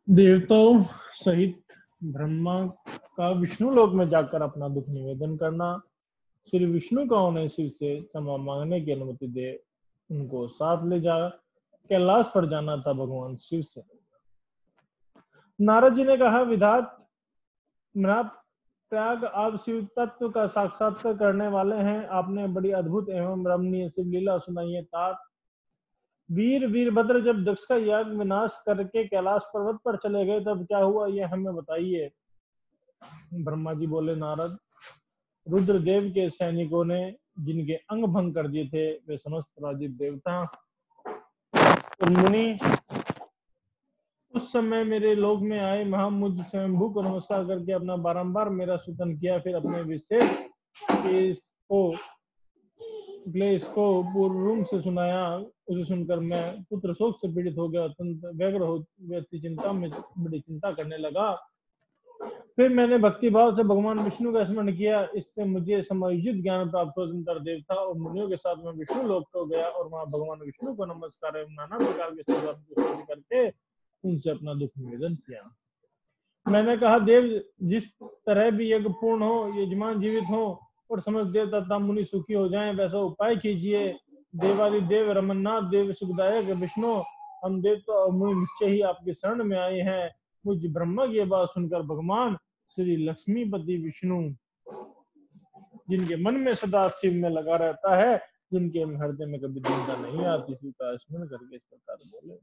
देवताओं सहित ब्रह्मा का विष्णु लोक में जाकर अपना दुख निवेदन करना। श्री विष्णु का उन्हें शिव से क्षमा मांगने की अनुमति दे उनको साथ ले जा कैलाश पर जाना था भगवान शिव से। नारद जी ने कहा, विधात त्याग आप शिव तत्व का साक्षात्कार करने वाले हैं। आपने बड़ी अद्भुत एवं रमणीय शिव लीला सुनाई है। तात वीरभद्र जब दक्ष का याग विनाश करके कैलाश पर्वत पर चले गए तब क्या हुआ, ये हमें बताइए। ब्रह्मा जी बोले, नारद, रुद्रदेव के सैनिकों ने जिनके अंग भंग कर दिए थे वे समस्त पराजित देवता और मुनि उस समय मेरे लोक में आए। वहां मुझ स्वयंभू को नमस्कार करके अपना बारंबार मेरा स्तुति किया। फिर अपने विशेष क्लेश को पूर्ण रूप से सुनाया। उसे सुनकर मैं पुत्र शोक से पीड़ित हो गया। अत्यंत व्यग्र हो व्यक्ति चिंता में बड़ी चिंता करने लगा। फिर मैंने भक्ति भाव से भगवान विष्णु का स्मरण किया। इससे मुझे समायोजित ज्ञान प्राप्त हो। तदनंतर देवता और मुनियों के साथ मैं विष्णु लोक को गया और वहां भगवान विष्णु को नमस्कार एवं नाना प्रकार के स्तुति करके उनसे अपना दुख निवेदन किया। मैंने कहा, देव, जिस तरह भी यज्ञ पूर्ण हो, यजमान जीवित हो और समस्त देवता तथा मुनि सुखी हो जाएं, वैसा उपाय कीजिए। देवादिदेव रमन्नाथ देव सुखदायक विष्णु, हम देवता और मुनि निश्चय ही आपके शरण में आए हैं। मुझ ब्रह्मा की बात सुनकर भगवान श्री लक्ष्मीपति विष्णु, जिनके मन में सदा शिव में लगा रहता है, जिनके हृदय में कभी चिंता नहीं आती, शिव का स्मरण करके इस प्रकार बोले।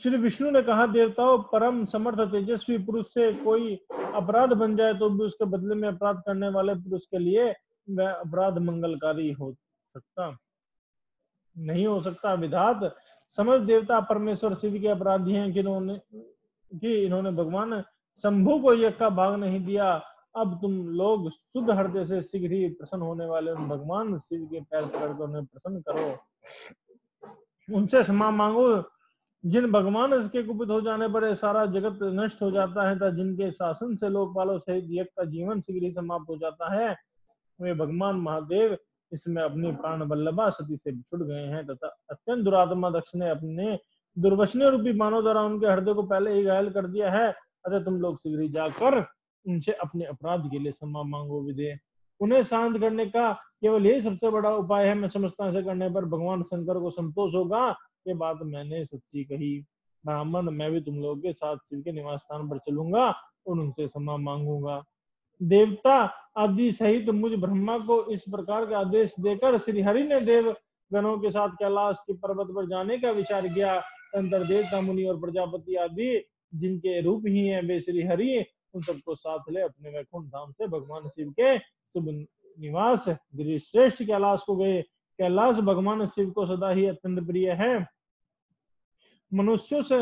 श्री विष्णु ने कहा, देवताओं, परम समर्थ तेजस्वी पुरुष से कोई अपराध बन जाए तो भी उसके बदले में अपराध करने वाले पुरुष के लिए वह अपराध मंगलकारी हो सकता नहीं हो सकता। विधात, समस्त देवता परमेश्वर शिव के अपराधी हैं कि इन्होंने भगवान शंभु को यज्ञ का भाग नहीं दिया। अब तुम लोग शुद्ध हृदय से शीघ्र ही प्रसन्न होने वाले उन भगवान शिव के पैर पकड़कर उन्हें प्रसन्न करो, उनसे क्षमा मांगो। जिन भगवान इसके कुपित हो जाने पर सारा जगत नष्ट हो जाता है तथा जिनके शासन से लोकपालों सहित यज्ञ का जीवन शीघ्र ही समाप्त हो जाता है, वे भगवान महादेव इसमें अपनी प्राण वल्लभा सती से बिछुड़ गए हैं तथा अत्यंत दुरात्मा दक्ष ने अपने दुर्वचने रूपी बाणों द्वारा उनके हृदय को पहले ही घायल कर दिया है। अतः तुम लोग शीघ्र ही जाकर उनसे अपने अपराध के लिए क्षमा मांगो। विदे, उन्हें शांत करने का केवल यही सबसे बड़ा उपाय है। मैं समझता हूं ऐसे करने पर भगवान शंकर को संतोष होगा। ये बात मैंने सच्ची कही। ब्राह्मण, मैं भी तुम लोगों के साथ शिव के निवास स्थान पर चलूंगा और उनसे क्षमा मांगूंगा। देवता आदि सहित मुझ ब्रह्मा को इस प्रकार का आदेश देकर श्री हरि ने देव गणों के साथ कैलाश के पर्वत पर जाने का विचार किया। अंतर देवता मुनि और प्रजापति आदि जिनके रूप ही हैं वे श्री हरि उन सबको साथ ले अपने वैकुंठ धाम से भगवान शिव के शुभ निवास गिरिश्रेष्ठ कैलाश को गए। कैलाश भगवान शिव को सदा ही अत्यंत प्रिय है। मनुष्यों से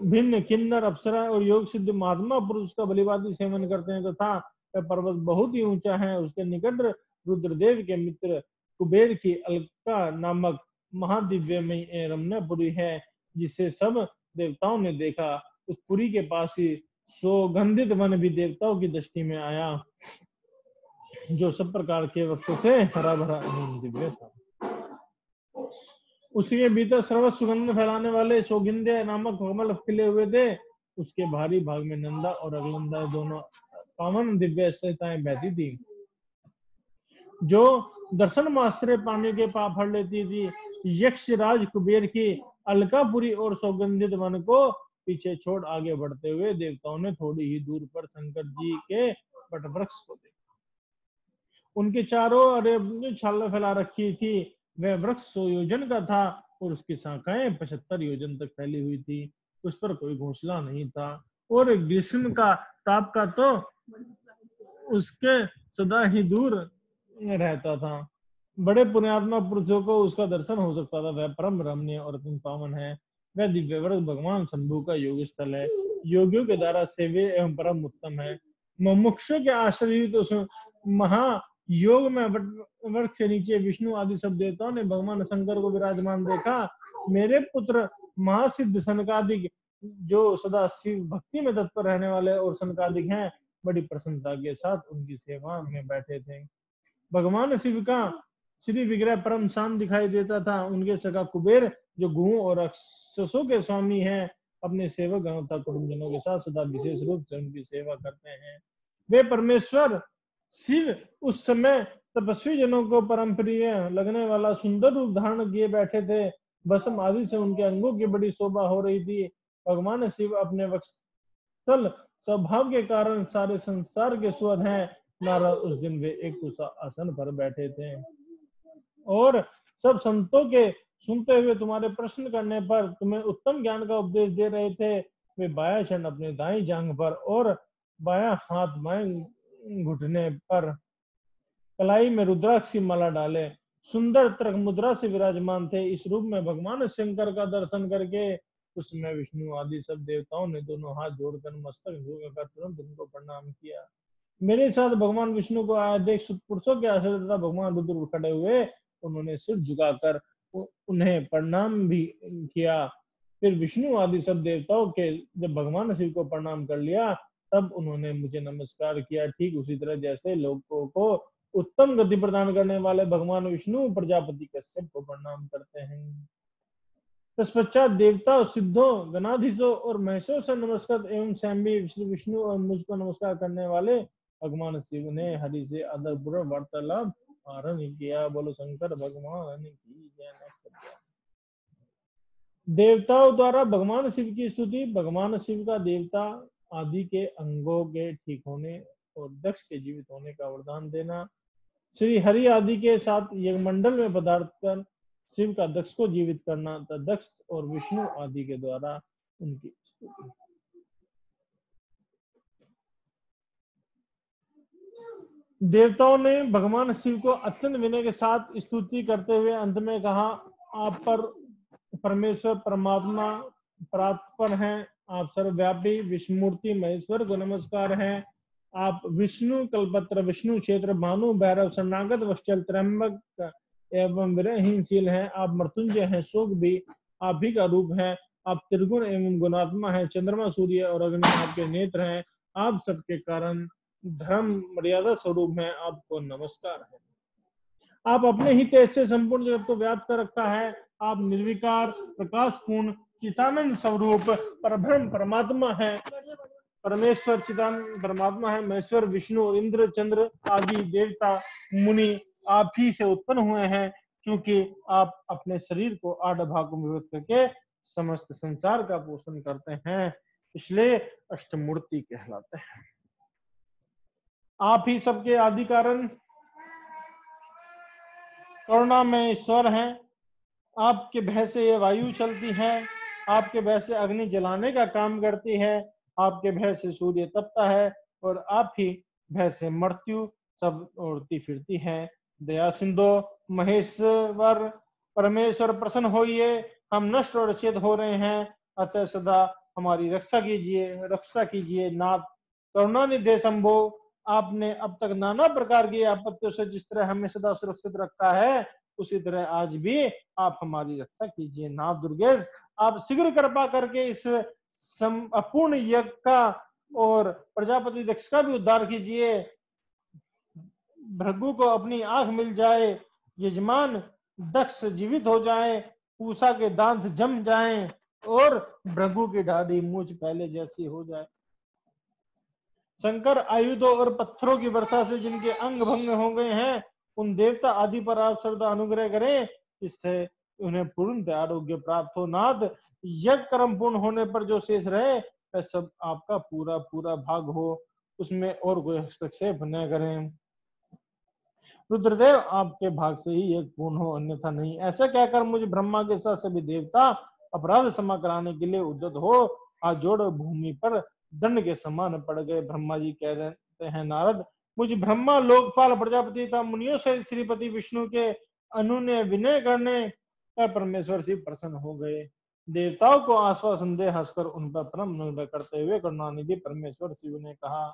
भिन्न किन्नर, अप्सरा और योग सिद्ध महात्मा पुरुष का बलिवादी सेवन करते हैं तथा वह पर्वत बहुत ही ऊंचा है। उसके निकट रुद्रदेव के मित्र कुबेर की अलका नामक महादिव्यमयी रमणपुरी है, जिसे सब देवताओं ने देखा। उस पुरी के पास ही सुगंधित वन भी देवताओं की दृष्टि में आया, जो सब प्रकार के वृक्षों से हरा भरा एवं दिव्य था। उसके भीतर सर्वत्र सुगंध फैलाने वाले सौगिंध्य नामक कमल खिले हुए थे। उसके भारी भाग में नंदा और अगलंदा दोनों पावन दिव्य सहिताएं बहती थी, जो दर्शन मास्त्र पानी के पाप हर लेती थी। यक्ष राज कुबेर की अलकापुरी और सौगंधित वन को पीछे छोड़ आगे बढ़ते हुए देवताओं ने थोड़ी ही दूर पर शंकर जी के वटवृक्ष को देखा। उनके चारों ओर छाल फैला रखी थी। वह वृक्ष 100 योजन का था और उसकी शाखाएं 75 योजन तक फैली हुई थी। उस पर कोई घोंसला नहीं था और ग्रीष्म का ताप का तो उसके सदा ही दूर रहता था। बड़े पुण्यात्मा पुरुषों को उसका दर्शन हो सकता था। वह परम रमणीय और अत्यंत पावन है। वह दिव्य वृक्ष भगवान शंभु का योग स्थल है, योगियों के द्वारा सेव्य एवं परम उत्तम है। मुमुक्षु के आश्रय तो महायोग में वृक्ष के नीचे विष्णु आदि सब देवताओं ने भगवान शंकर को विराजमान देखा। मेरे पुत्र महासिद्ध सनकादिक, जो सदा शिव भक्ति में तत्पर रहने वाले और सनकादिक हैं, बड़ी प्रसन्नता के साथ उनकी सेवा में बैठे थे। भगवान शिव का श्री विग्रह परम शांत दिखाई देता था। उनके सखा कुबेर, जो गुहों और राक्षसों के स्वामी हैं, अपने सेवक गणों तथा कुटुंबजनों के साथ सदा विशेष रूप से उनकी सेवा करते हैं। वे परमेश्वर शिव उस समय तपस्वी जनों को परम प्रिय लगने वाला सुंदर रूप धारण किए बैठे थे। भस्म आदि से उनके अंगों की बड़ी शोभा हो रही थी। भगवान शिव अपने वत्सल स्वभाव के कारण सारे संसार के स्वर हैं। नारद उस दिन वे एक कुशा आसन पर बैठे थे और सब संतों के सुनते हुए तुम्हारे प्रश्न करने पर तुम्हें उत्तम ज्ञान का उपदेश दे रहे थे। वे बायां क्षण अपने दाईं जांघ पर और बायां हाथ बाएं घुटने पर कलाई में रुद्राक्ष की माला डाले सुंदर तरक मुद्रा से विराजमान थे। इस रूप में भगवान शंकर का दर्शन करके उसमें विष्णु आदि सब देवताओं ने दोनों हाथ जोड़कर मस्तक झुकाकर तुरंत उनको प्रणाम किया। मेरे साथ भगवान विष्णु को आया देख पुरुषों के आश्रय तथा भगवान रुद्र खड़े हुए। उन्होंने सिर झुकाकर उन्हें प्रणाम भी किया। फिर विष्णु आदि सब देवताओं के जब भगवान शिव को प्रणाम कर लिया तब उन्होंने मुझे नमस्कार किया। ठीक उसी तरह जैसे लोगों को उत्तम गति प्रदान करने वाले भगवान विष्णु प्रजापति कश्यप को प्रणाम करते हैं। तत्पश्चात देवता सिद्धों गणाधीशों और महेशों से नमस्कार एवं स्वयं विष्णु और मुझको नमस्कार करने वाले भगवान शिव ने हरि से आदरपूर्वक वार्तालाप आरंभ किया। बोलो शंकर भगवान की जय। देवताओं द्वारा भगवान शिव की स्तुति। भगवान शिव का देवता आदि के अंगों के ठीक होने और दक्ष के जीवित होने का वरदान देना। श्री हरि आदि के साथ यज्ञमंडल में पदार्थ कर शिव का दक्ष को जीवित करना तथा दक्ष और विष्णु आदि के द्वारा उनकी स्तुति। देवताओं ने भगवान शिव को अत्यंत विनय के साथ स्तुति करते हुए अंत में कहा, आप पर परमेश्वर परमात्मा परात्पर हैं, आप सर्वव्यापी विष्णुमूर्ति महेश्वर को नमस्कार है। आप विष्णु कल्पत्र विष्णु क्षेत्र भानु भैरव शरणागत वत्सल त्र्यंबक एवं विरहीनशील हैं। आप मृत्युंजय हैं, शोक भी आप ही का रूप है। आप त्रिगुण एवं गुणात्मा है। चंद्रमा सूर्य और अग्नि आपके नेत्र हैं। आप सबके कारण धर्म मर्यादा स्वरूप है। आपको नमस्कार है। आप अपने ही तेज से संपूर्ण जगत को व्याप्त कर रखा है। आप निर्विकार प्रकाश पूर्ण चितानंद स्वरूप परब्रह्म परमात्मा है। परमेश्वर चिदानंद परमात्मा है। महेश्वर विष्णु इंद्र चंद्र आदि देवता मुनि आप ही से उत्पन्न हुए हैं, क्योंकि आप अपने शरीर को 8 भागों में विभक्त करके समस्त संसार का पोषण करते हैं, इसलिए अष्टमूर्ति कहलाते हैं। आप ही सबके आदि कारण करुणा में ईश्वर हैं। आपके भय से ये वायु चलती है। आपके भय से अग्नि जलाने का काम करती है। आपके भय से सूर्य तपता है और आप ही भय से मृत्यु सब उड़ती फिरती है। दया सिंधु महेश्वर परमेश्वर प्रसन्न होइए। हम नष्ट और अचेत हो रहे हैं, अतः सदा हमारी रक्षा कीजिए। नाथ करुणा निधे शंभो, आपने अब तक नाना प्रकार की आपत्तियों से जिस तरह हमें सदा सुरक्षित रखा है, उसी तरह आज भी आप हमारी रक्षा कीजिए। नाथ दुर्गेश, आप शीघ्र कृपा करके इस अपूर्ण यज्ञ का और प्रजापति दक्ष का भी उद्धार कीजिए। भृगु को अपनी आंख मिल जाए, यजमान दक्ष जीवित हो जाए, पूषा के दांत जम जाएं और भृगु की दाढ़ी मूछ पहले जैसी हो जाए। शंकर आयुधों और पत्थरों की वर्षा से जिनके अंग भंग हो गए हैं, उन देवता आदि पर आप सदा अनुग्रह करें, इससे उन्हें पूर्ण आरोग्य प्राप्त हो। नाथ, यज्ञ कर्म पूर्ण होने पर जो शेष रहे वह सब आपका पूरा पूरा भाग हो, उसमें और कोई हस्तक्षेप न करें। रुद्रदेव, आपके भाग से ही यज्ञ पूर्ण हो, अन्यथा नहीं। ऐसा कहकर मुझे ब्रह्मा के साथ सभी देवता अपराध क्षमा कराने के लिए उद्यत हो हाथ जोड़ भूमि पर दंड के समान पड़ गए। ब्रह्मा जी कह रहे हैं, नारद, मुझे ब्रह्मा लोकपाल प्रजापति तथा मुनियों से श्रीपति विष्णु के अनुनय विनय करने पर परमेश्वर शिव प्रसन्न हो गए। देवताओं को आश्वासन दे हंसकर उन पर परम अनुग्रह करते हुए करुणानिधि परमेश्वर शिव ने कहा,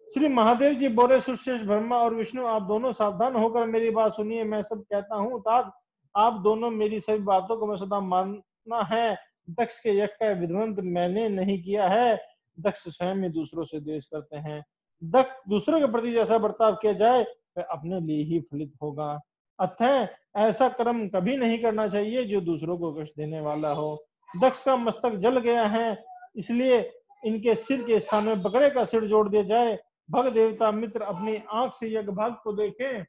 श्री महादेव जी बोले, सुश्रेष्ठ ब्रह्मा और विष्णु, आप दोनों सावधान होकर मेरी बात सुनिए। मैं सब कहता हूँ तात, आप दोनों मेरी सभी बातों को मैं सदा मानना है। दक्ष के यज्ञ का विध्वंस मैंने नहीं किया है। दक्ष स्वयं ही दूसरों से द्वेष करते हैं। दक्ष दूसरों के प्रति जैसा बर्ताव किया जाए वह अपने लिए ही फलित होगा। अतः ऐसा कर्म कभी नहीं करना चाहिए जो दूसरों को कष्ट देने वाला हो। दक्ष का मस्तक जल गया है, इसलिए इनके सिर के स्थान में बकरे का सिर जोड़ दिया जाए। भग देवता मित्र अपनी आंख से यज्ञ भाग को देखें।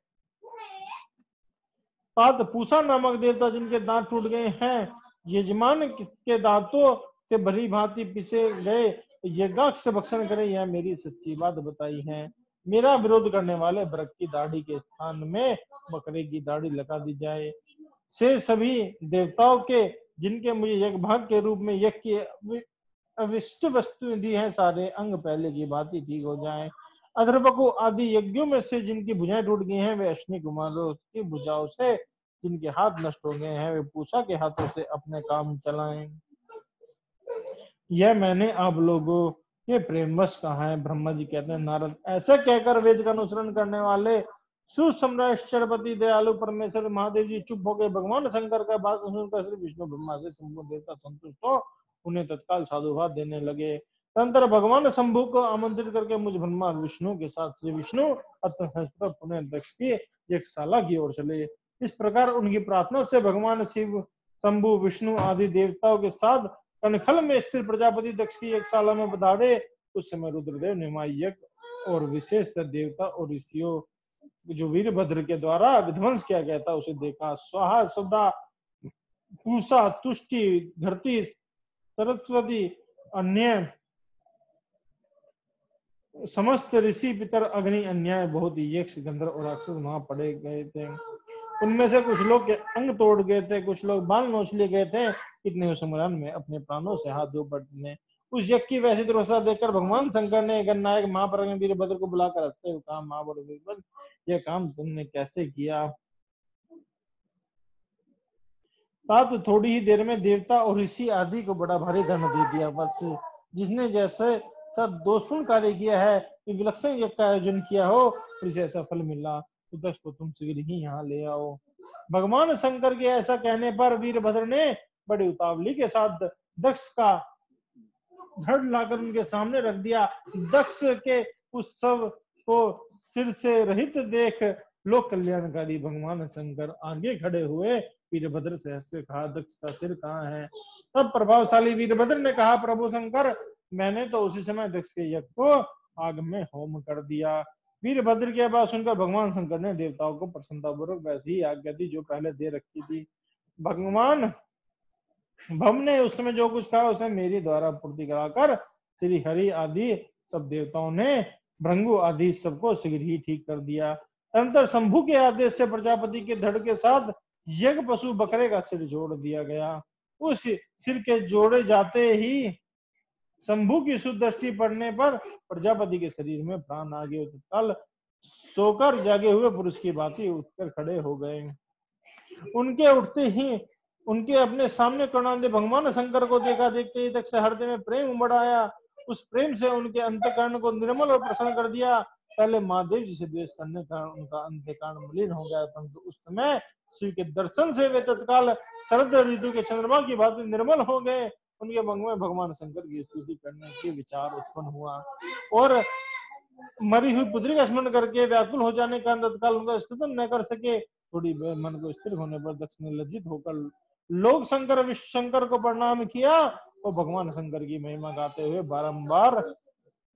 तात पूसा नामक देवता जिनके दांत टूट गए हैं, यजमान के दांतों से भली भांति पिसे गए यज्ञाक्ष से भक्षण करें, यह मेरी सच्ची बात बताई है। मेरा विरोध करने वाले भृग की दाढ़ी के स्थान में बकरे की दाढ़ी लगा दी जाए। से सभी देवताओं के जिनके मुझे यज्ञ भाग के रूप में यज्ञ की अविष्ट वस्तु दी है, सारे अंग पहले की बात ही ठीक हो जाए। अधर्वको आदि यज्ञों में से जिनकी भुजाएं टूट गई हैं, वे अश्विनी कुमारों की भुजाओं से जिनके हाथ नष्ट हो गए हैं, वे पूषा के हाथों से अपने काम चलाएं। यह मैंने आप लोगों के प्रेमवश कहा है। ब्रह्मा जी कहते हैं, नारद ऐसा कहकर वेद का अनुसरण करने वाले सुसम्राट चरपति दयालु परमेश्वर महादेव जी चुप हो गए। भगवान शंकर का बात सुनकर श्री विष्णु ब्रह्मा से संपूर्ण देवता संतुष्ट हो उन्हें तत्काल साधुवाद देने लगे। तदंतर भगवान शंभु को आमंत्रित करके मुझ ब्रह्मा विष्णु के साथ श्री विष्णु अत्यंत पुनः दक्ष की यज्ञशाला की ओर चले। इस प्रकार उनकी प्रार्थना से भगवान शिव, शंभु, विष्णु आदि देवताओं के साथ कनखल में स्थिर प्रजापति दक्ष की यज्ञशाला में पधारे। उस समय रुद्रदेव ने यज्ञ और विशेष देवता और ऋषियों जो वीरभद्र के द्वारा विध्वंस किया गया था उसे देखा। स्वाहा, सदा, पूषा, तुष्टि, धरती, सरस्वती, अन्य समस्त ऋषि, पितर, अग्नि, अन्याय बहुत यक्ष, गंधर्व और राक्षस वहां पड़े गए थे। उनमें से कुछ लोग के अंग तोड़ गए थे, कुछ लोग बाल नोच लिए गए थे। इतने संग्राम में अपने प्राणों से हाथ धो बैठने उस यज्ञ की वैसी दुर्दशा देखकर भगवान शंकर ने गणनायक महापराक्रमी वीरभद्र को बुलाकर हंसते हुए कहा, महाबल वीरभद्र, यह काम तुमने कैसे किया? तात थोड़ी ही देर में देवता और ऋषि आदि को बड़ा भारी दंड दे दिया। बस जिसने जैसे सब दोषपूर्ण कार्य किया है, विलक्षण यज्ञ का आयोजन किया हो, उसे ऐसा फल मिला, तो दक्ष को तुम शीघ्र ही यहाँ ले आओ। भगवान शंकर के ऐसा कहने पर वीरभद्र ने बड़ी उतावली के साथ दक्ष का धड़ लाकर उनके सामने रख दिया। दक्ष के उस सब को सिर से रहित देख लोक कल्याणकारी भगवान शंकर आगे खड़े हुए वीरभद्र से हंसकर कहा, दक्ष का सिर कहाँ है? तब प्रभावशाली वीरभद्र ने कहा, प्रभु शंकर, मैंने तो उसी समय दक्ष के यज्ञ को आग में होम कर दिया। वीरभद्र की बात सुनकर भगवान शंकर ने देवताओं को प्रसन्नतापूर्वक वैसी ही आज्ञा दी जो पहले दे रखी थी। भगवान भम ने उस समय जो कुछ कहा उसे मेरी द्वारा पूर्ति कराकर श्री हरि आदि सब देवताओं ने भृंगु आदि सबको शीघ्र ही ठीक कर दिया। तदनंतर शंभु के आदेश से प्रजापति के धड़ के साथ यज्ञ पशु बकरे का सिर जोड़ दिया गया। उस सिर के जोड़े जाते ही शंभु की सुदृष्टि पड़ने पर प्रजापति के शरीर में प्राण आ गए। तत्काल सोकर जागे हुए पुरुष की भांति उठकर खड़े हो गए। उनके उठते ही उनके अपने सामने करुणानिधि भगवान शंकर को देखा। देखते ही दक्ष हृदय में प्रेम उमड़ आया। उस प्रेम से उनके अंतःकरण को निर्मल और प्रसन्न कर दिया। पहले महादेव जी से द्वेष करने का उनका अंतःकरण मलिन हो गया, परंतु उस समय शिव के दर्शन से वे तत्काल शरद ऋतु के चंद्रमा की भांति निर्मल हो गए। उनके मन में भगवान शंकर की स्तुति करने के विचार उत्पन्न हुआ और मरी हुई पुत्री का स्मरण करके व्याकुल हो जाने का तत्काल उनका स्तुति न कर सके। थोड़ी देर मन को स्थिर होने पर दक्ष ने लज्जित होकर लोक शंकर विश्व शंकर को प्रणाम किया और भगवान शंकर की महिमा गाते हुए बारंबार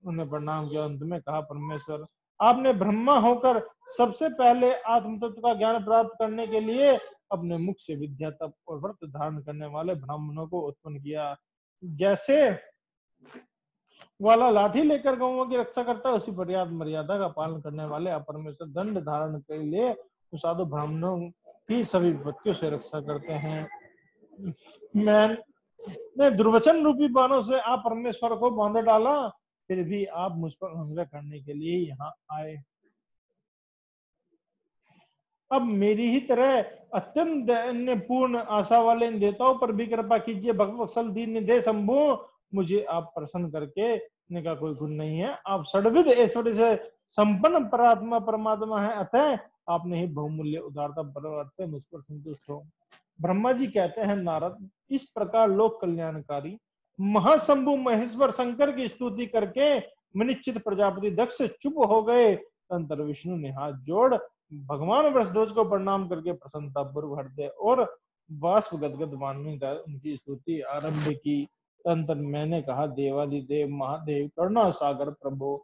उन्हें प्रणाम किया। अंत में कहा, परमेश्वर, आपने ब्रह्मा होकर सबसे पहले आत्म तत्व का ज्ञान प्राप्त करने के लिए अपने मुख से विद्या, तप और व्रत धारण करने वाले ब्राह्मणों को उत्पन्न किया। जैसे वाला लाठी लेकर गौओं की रक्षा करता है, उसी पर्याप्त मर्यादा का पालन करने वाले अपरमेश्वर दंड धारण के लिए साधु ब्राह्मणों की सभी विपत्तियों से रक्षा करते हैं। मैंने दुर्वचन रूपी बाणों से आप परमेश्वर को बांध डाला, फिर भी आप मुझ पर हमला करने के लिए यहाँ आए। अब मेरी ही तरह अत्यंत पूर्ण आशा वाले इन देवताओं पर भी कृपा कीजिए। भगवत्सल दीन निधे शंभु, मुझे आप प्रसन्न करके का कोई गुण नहीं है। आप षड्विध ऐश्वर्य से संपन्न परात्मा परमात्मा है, अतः आपने ही बहुमूल्य उदारता बरकत से मुझ पर संतुष्ट हो। ब्रह्मा जी कहते हैं, नारद, इस प्रकार लोक कल्याणकारी महाशंभु महेश्वर शंकर की स्तुति करके मनिश्चित प्रजापति दक्ष चुप हो गए। तंत्र विष्णु ने हाथ जोड़ भगवान वृषध्वज को प्रणाम करके प्रसन्नता पूर्व हृदय और बाष्प गदगद वाणी का उनकी स्तुति आरंभ की। तंत्र मैंने कहा, देवादिदेव महादेव करुणा सागर प्रभु,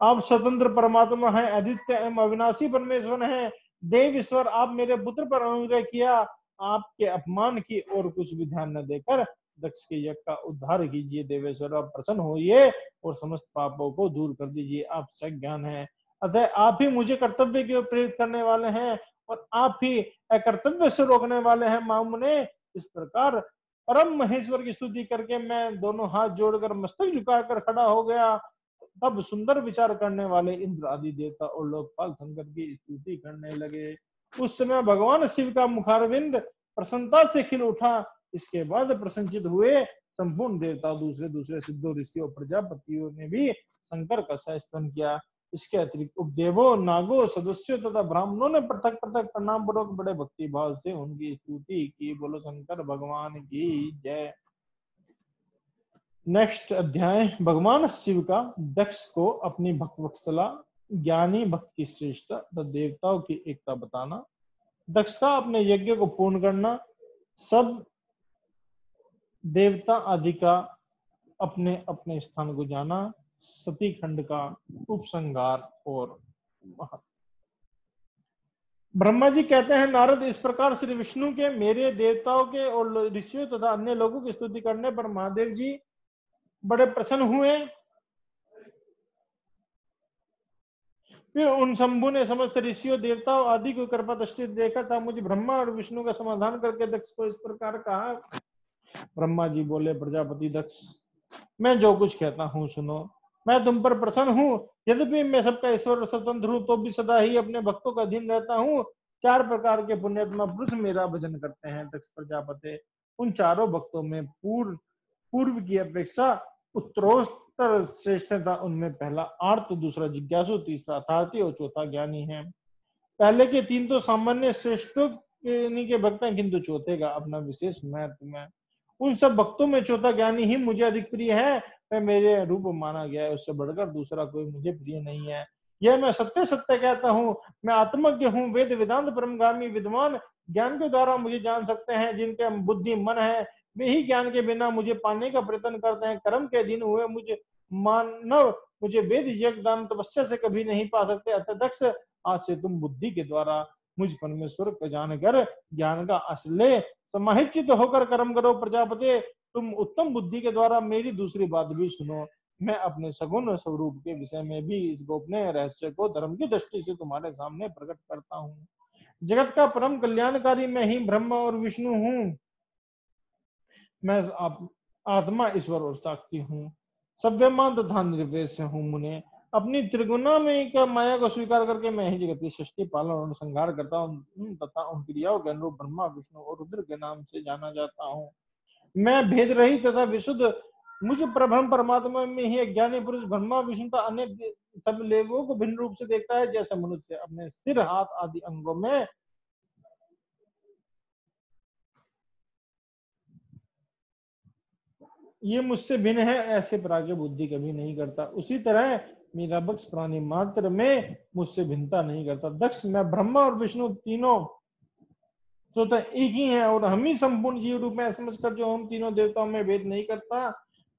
आप स्वतंत्र परमात्मा हैं, आदित्य एवं अविनाशी परमेश्वर हैं। देव ईश्वर, आप मेरे पुत्र पर अनुग्रह किया, आपके अपमान की और कुछ भी ध्यान न देकर दक्ष के यज्ञ का उद्धार कीजिए। देवेश्वर, आप प्रसन्न होइए और समस्त पापों को दूर कर दीजिए। आप सज्ञान हैं, अतः आप ही मुझे कर्तव्य की ओर प्रेरित करने वाले हैं और आप ही अकर्तव्य से रोकने वाले हैं। मामुने, इस प्रकार परम महेश्वर की स्तुति करके मैं दोनों हाथ जोड़कर मस्तक झुकाकर खड़ा हो गया। तब सुंदर विचार करने वाले इंद्र आदि देवता और लोकपाल शंकर की स्तुति करने लगे। उस समय भगवान शिव का मुखारविंद प्रसन्नता से खिल उठा। इसके बाद प्रसन्नचित हुए संपूर्ण देवता, दूसरे दूसरे सिद्धों, ऋषियों, प्रजापतियों ने भी शंकर का सहस्त्रन किया। इसके अतिरिक्त उपदेवों, नागों, सदस्यों तथा ब्राह्मणों ने पृथक पृथक प्रणाम पूर्वक बड़े भक्ति भाव से उनकी स्तुति की। बोलो शंकर भगवान की जय। नेक्स्ट अध्याय, भगवान शिव का दक्ष को अपनी भक्त वत्सला, ज्ञानी भक्त की श्रेष्ठता तथा देवताओं की एकता बताना, दक्ष का अपने यज्ञ को पूर्ण करना, सब देवता आदि का अपने अपने स्थान को जाना, सती खंड का उपसंहार और ब्रह्मा जी कहते हैं, नारद, इस प्रकार श्री विष्णु के, मेरे देवताओं के और ऋषियों तथा अन्य लोगों की स्तुति करने पर महादेव जी बड़े प्रसन्न हुए। फिर उन शंभु ने समस्त ऋषियों, देवताओं आदि को कृपा दृष्टि देखा था। मुझे ब्रह्मा और विष्णु का समाधान करके दक्ष को इस प्रकार कहा। ब्रह्मा जी बोले, प्रजापति दक्ष, मैं जो कुछ कहता हूँ सुनो। मैं तुम पर प्रसन्न हूँ, यद्यपि मैं सबका ईश्वर स्वतंत्र हूँ, तो भी सदा ही अपने भक्तों का अधीन रहता हूँ। 4 प्रकार के पुण्यात्मा पुरुष मेरा भजन करते हैं। दक्ष प्रजापति, उन चारों भक्तों में पूर्व की अपेक्षा उत्तरोत्तर श्रेष्ठता उनमें पहला आर्त, दूसरा जिज्ञासु, तीसरा अर्थार्थी और चौथा ज्ञानी है। पहले के 3 तो सामान्य श्रेष्ठों के भक्त हैं, किंतु चौथे का अपना विशेष महत्व है। उन सब भक्तों में चौथा ज्ञानी ही मुझे अधिक प्रिय है। वह मेरे रूप माना गया है, उससे बढ़कर दूसरा कोई मुझे प्रिय नहीं है। यह मैं सत्य सत्य कहता हूँ। मैं आत्मज्ञ हूँ, वेद वेदांत परमगामी विद्वान, ज्ञान के द्वारा मुझे जान सकते हैं। जिनके बुद्धि मन है, वे ही ज्ञान के बिना मुझे पाने का प्रयत्न करते हैं। कर्म के अधीन हुए मुझे मानव मुझे वेद यज्ञ दान तपस्या से कभी नहीं पा सकते। अतः दक्ष, आज से तुम बुद्धि के द्वारा मुझ परमेश्वर को जानकर ज्ञान का आश्रय समाहित होकर कर्म करो। प्रजापति, तुम उत्तम बुद्धि के द्वारा मेरी दूसरी बात भी सुनो। मैं अपने सगुण स्वरूप के विषय में भी इस गोपनीय रहस्य को धर्म की दृष्टि से तुम्हारे सामने प्रकट करता हूँ। जगत का परम कल्याणकारी मैं ही ब्रह्मा और विष्णु हूँ। मैं आत्मा, ईश्वर और साक्षी हूँ। सभ्यमान तथा निर्वेश हूँ। मुने, अपनी त्रिगुणा में का माया को स्वीकार करके मैं ही जगत की सृष्टि, पालन और संहार करता हूँ तथा उन क्रियाओं के अनुरूप ब्रह्मा, विष्णु और रुद्र के नाम से जाना जाता हूँ। मैं भेद रहित तथा विशुद्ध, मुझ प्रभम परमात्मा में ही ज्ञानी पुरुष ब्रह्मा विष्णु तथा अन्य सब लोगों को भिन्न रूप से देखता है। जैसे मनुष्य अपने सिर, हाथ आदि अंगों में ये मुझसे भिन्न है, ऐसे प्राज्ञ बुद्धि कभी नहीं करता। उसी तरह मेरा दक्ष प्राणी मात्र में मुझसे भिन्नता नहीं करता। दक्ष, मैं ब्रह्मा और विष्णु तीनों तो एक ही है और हम ही संपूर्ण जीव रूप में समझकर जो हम तीनों देवताओं में भेद नहीं करता,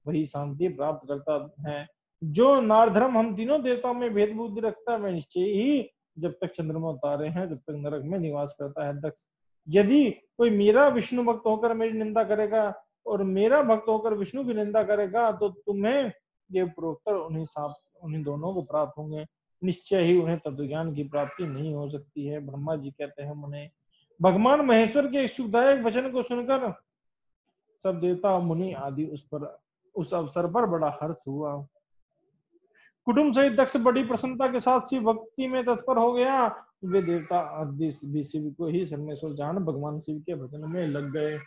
वही शांति प्राप्त करता है। जो नारधर्म हम तीनों देवताओं में भेद बुद्धि रखता है, वह निश्चय ही जब तक चंद्रमा तारे हैं जब तक नरक में निवास करता है। दक्ष, यदि कोई मेरा विष्णु भक्त होकर मेरी निंदा करेगा और मेरा भक्त होकर विष्णु की निंदा करेगा, तो तुम्हें ये पूर्वोत्तर उन्हीं दोनों को प्राप्त होंगे। निश्चय ही उन्हें तत्वज्ञान की प्राप्ति नहीं हो सकती है। ब्रह्मा जी कहते हैं, मुने, भगवान महेश्वर के सुखदायक वचन को सुनकर सब देवता मुनि आदि उस अवसर पर बड़ा हर्ष हुआ। कुटुंब सहित दक्ष बड़ी प्रसन्नता के साथ शिव भक्ति में तत्पर हो गया। वे देवता आदि भी शिव को ही सर्वेश्वर जान भगवान शिव के भजन में लग गए।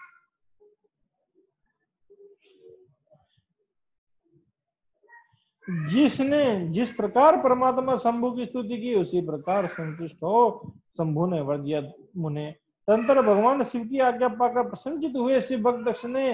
जिसने जिस प्रकार परमात्मा शंभु की स्तुति की, उसी प्रकार संतुष्ट हो शंभु ने वर दिया। मुने, तंत्र भगवान शिव की आज्ञा पाकर प्रसन्नचित हुए शिव भक्त दक्ष ने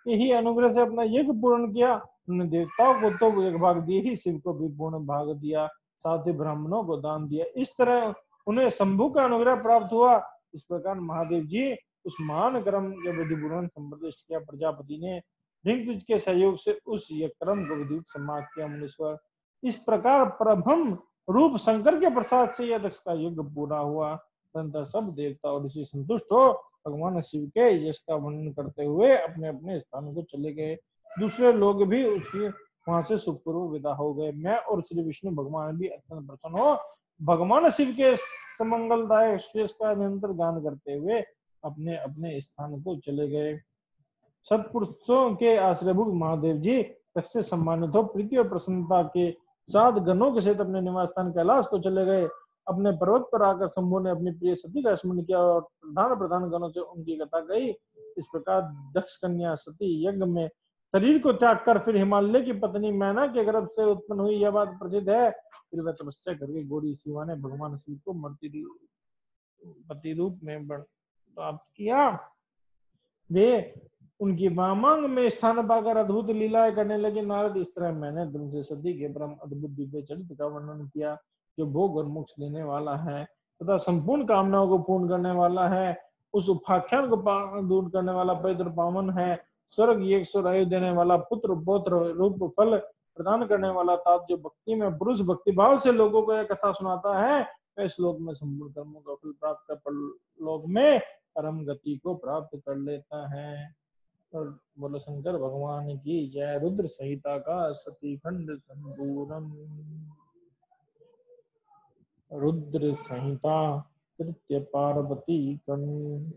यही अनुग्रह से अपना यज्ञ पूर्ण किया। उन्होंने देवताओं को तो एक भाग दिए ही, शिव को भी पूर्ण भाग दिया, साथ ही ब्राह्मणों को दान दिया। इस तरह उन्हें शंभु का अनुग्रह प्राप्त हुआ। इस प्रकार महादेव जी उस महान कर्म के विधिपूर्वक संप्रदिष्ट किया। प्रजापति ने ऋतुज के सहयोग से उस क्रम को विधिवत समाप्त किया। मुनीश्वर, इस प्रकार प्रभम रूप शंकर के प्रसाद से यह दक्ष का यज्ञ पूरा हुआ। तदनंतर सब देवता और ऋषि संतुष्ट हो भगवान शिव के यश का वर्णन करते हुए अपने अपने स्थान को चले गए। दूसरे लोग भी उसी वहां से सुखपूर्वक विदा हो गए। मैं और श्री विष्णु भगवान भी अत्यंत प्रसन्न हो भगवान शिव के समंगलदायक श्रेष्ठ का निरंतर गान करते हुए अपने अपने स्थान को चले गए। सत्पुरुषों के आश्रयभूत महादेव जी दक्ष से सम्मानित हो प्रीति और प्रसन्नता के साथ गणों के सहित अपने निवास स्थान कैलाश को चले गए। अपने पर्वत पर आकर शंभु ने अपनी प्रिय सती का स्मरण किया और प्रधान प्रधान गणों से उनकी कथा कही। इस प्रकार दक्ष कन्या सती यज्ञ में शरीर को त्याग कर फिर हिमालय की पत्नी मैना के गर्भ से उत्पन्न हुई, यह बात प्रसिद्ध है। फिर वह तपस्या करके गौरी शिवा ने भगवान शिव को पति रूप में प्राप्त किया। वे उनकी वामांग में स्थान पाकर अद्भुत लीलाएं करने लगे। नारद, इस तरह मैंने तुमसे सती के परम अद्भुत दिव्य चरित्र का वर्णन किया, जो भोग और मोक्ष देने वाला है तथा संपूर्ण कामनाओं को पूर्ण करने वाला है। उस उपाख्यान को दूर करने वाला पवित्र पावन है। स्वर्ग यज्ञ आयु देने वाला, पुत्र पौत्र रूप फल प्रदान करने वाला, तात जो भक्ति में पुरुष भक्ति भाव से लोगों को यह कथा सुनाता है, वह इस लोक में संपूर्ण कर्मों का फल प्राप्त कर परलोक में परम गति को प्राप्त कर लेता है। और बोलो शंकर भगवान की जय। रुद्र संहिता का सती खंड संपूर्ण। रुद्र संहिता तृतीय पार्वती खंड।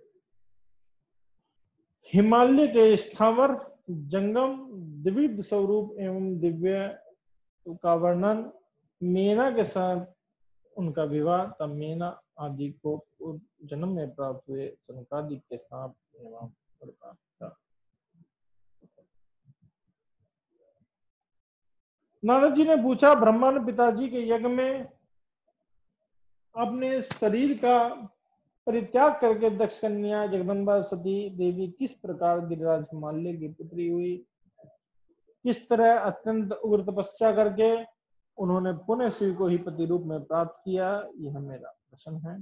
हिमालय के स्थावर जंगम द्विविध स्वरूप एवं दिव्य का वर्णन। मेना के साथ उनका विवाह, तब मेना आदि को जन्म में प्राप्त हुए सनकादि के साथ विवाह करता था। नारद जी ने पूछा, ब्रह्मा ने पिताजी के यज्ञ में अपने शरीर का परित्याग करके दक्ष कन्या जगदम्बा सती देवी किस प्रकार गिरिराज हिमालय की पुत्री हुई, किस तरह अत्यंत उग्र तपस्या करके उन्होंने पुनः शिव को ही पति रूप में प्राप्त किया, यह मेरा प्रश्न है।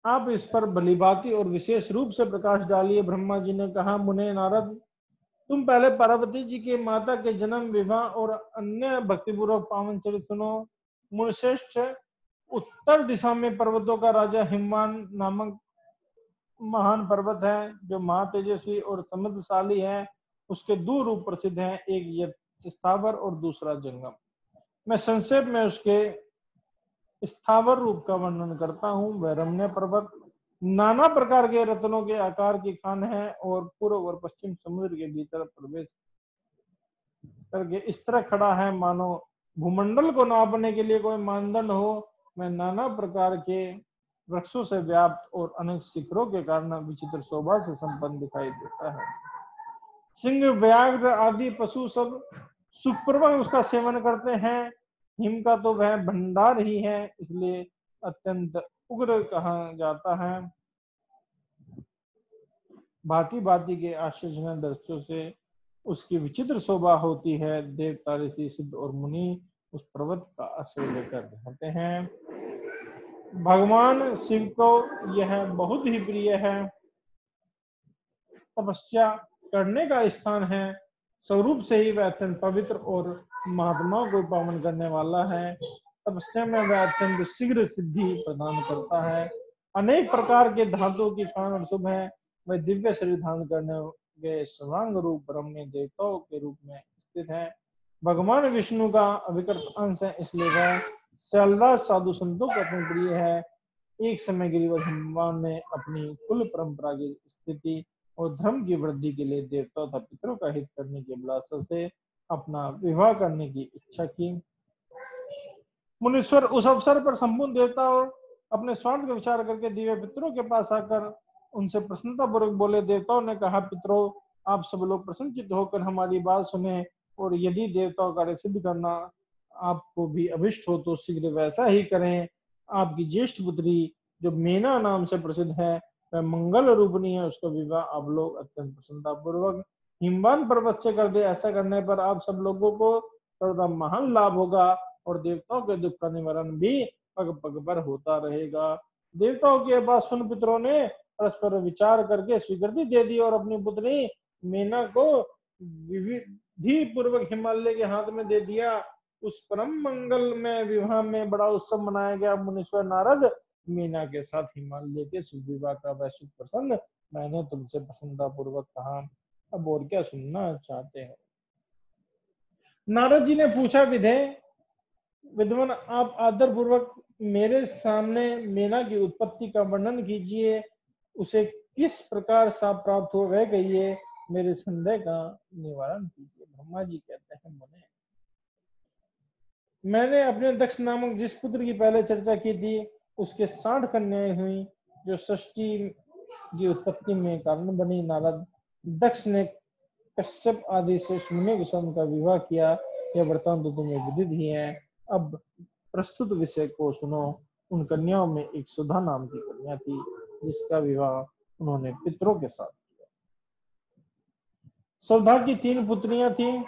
आप इस पर भलीभांति और विशेष रूप से प्रकाश डालिए। ब्रह्मा जी ने कहा, मुने नारद, तुम पहले पार्वती जी के माता के जन्म, विवाह और अन्य भक्तिपूर्वक पावन चरित्र सुनो। मुनिश्रेष्ठ, उत्तर दिशा में पर्वतों का राजा हिमवान नामक महान पर्वत है, जो महातेजस्वी और समृद्धशाली है। उसके दो रूप प्रसिद्ध हैं, एक स्थावर और दूसरा जंगम। मैं संक्षेप में उसके स्थावर रूप का वर्णन करता हूँ। वह रमणीय पर्वत नाना प्रकार के रत्नों के आकार की खान है और पूर्व और पश्चिम समुद्र के भीतर प्रवेश करके इस तरह खड़ा है मानो भूमंडल को नापने के लिए कोई मानदंड हो। मैं नाना प्रकार के वृक्षों से व्याप्त और अनेक शिखरों के कारण विचित्र शोभा से संपन्न दिखाई देता है। सिंह, व्याघ्र आदि पशु सब सुखपूर्वक उसका सेवन करते हैं। हिम का तो वह भंडार ही है, इसलिए अत्यंत उग्र कहा जाता है। भांति भांति के आश्चर्यजनक दृश्यों से उसकी विचित्र शोभा होती है। देवता, ऋषि, सिद्ध और मुनि उस पर्वत का आश्रय लेकर रहते हैं। भगवान शिव को यह बहुत ही प्रिय है, तपस्या करने का स्थान है। स्वरूप से ही वह अत्यंत पवित्र और महात्माओं को पावन करने वाला है। तपस्या में वह अत्यंत शीघ्र सिद्धि प्रदान करता है। अनेक प्रकार के धातुओं की खान और शुभ है। वह दिव्य शरीर धारण करने के सर्वांग रूप रमणीय देवताओं के रूप में स्थित है। भगवान विष्णु का अविकृत अंश है, इसलिए वह शैलराज साधु संतों का प्रिय है। एक समय गिरिवर हिमवान ने अपनी कुल परंपरा की स्थिति और धर्म की वृद्धि के लिए देवताओं तथा पितरों का हित करने के अभिलाषा से अपना विवाह करने की इच्छा की। मुनीश्वर, उस अवसर पर संपूर्ण देवता और अपने स्वार्थ का विचार करके दिव्य पितरों के पास आकर उनसे प्रसन्नता पूर्वक बोले। देवताओं ने कहा, पितरों, आप सब लोग प्रसन्नचित्त होकर हमारी बात सुने और यदि देवताओं का कार्य सिद्ध करना आपको भी अभिष्ट हो तो शीघ्र वैसा ही करें। आपकी ज्येष्ठ पुत्री जो मेना नाम से प्रसिद्ध है, वह मंगल रूपनी है। उसका विवाह आप लोग अत्यंत प्रसन्नता पूर्वक हिमवान पर्वत से कर दे। ऐसा करने पर आप सब लोगों को सर्वदा महान लाभ होगा और देवताओं के दुख का निवारण भी पग पग पर होता रहेगा। देवताओं की बात सुन पितरों ने परस्पर विचार करके स्वीकृति दे दी और अपनी पुत्री मीना को विधि पूर्वक हिमालय के हाथ में दे दिया। उस परम मंगल में विवाह में बड़ा उत्सव मनाया गया। मुनीश्वर नारद मीना के साथ हिमालय के शुभ विवाह का वैश्विक प्रसंग मैंने तुमसे प्रसन्नता पूर्वक कहा। अब और क्या सुनना चाहते हैं? नारद जी ने पूछा, विद्वान आप आदर पूर्वक मेरे सामने मीना की उत्पत्ति का वर्णन कीजिए, उसे किस प्रकार शाप प्राप्त हो वह कहिए, मेरे संदेह का निवारण कीजिए। ब्रह्मा जी कहते हैं, मुने मैंने अपने दक्ष नामक जिस पुत्र की पहले चर्चा की थी उसके 60 कन्याएं हुई जो सृष्टि की उत्पत्ति में कारण बनी। नारद, दक्ष ने कश्यप आदि से मुनि के साथ का विवाह किया, यह वृत्तांत तो तुम्हें विदित ही है। अब प्रस्तुत विषय को सुनो। उन कन्याओं में एक सुधा नाम की कन्या थी जिसका विवाह उन्होंने पितरों के साथ किया। सुधा की 3 पुत्रियां थी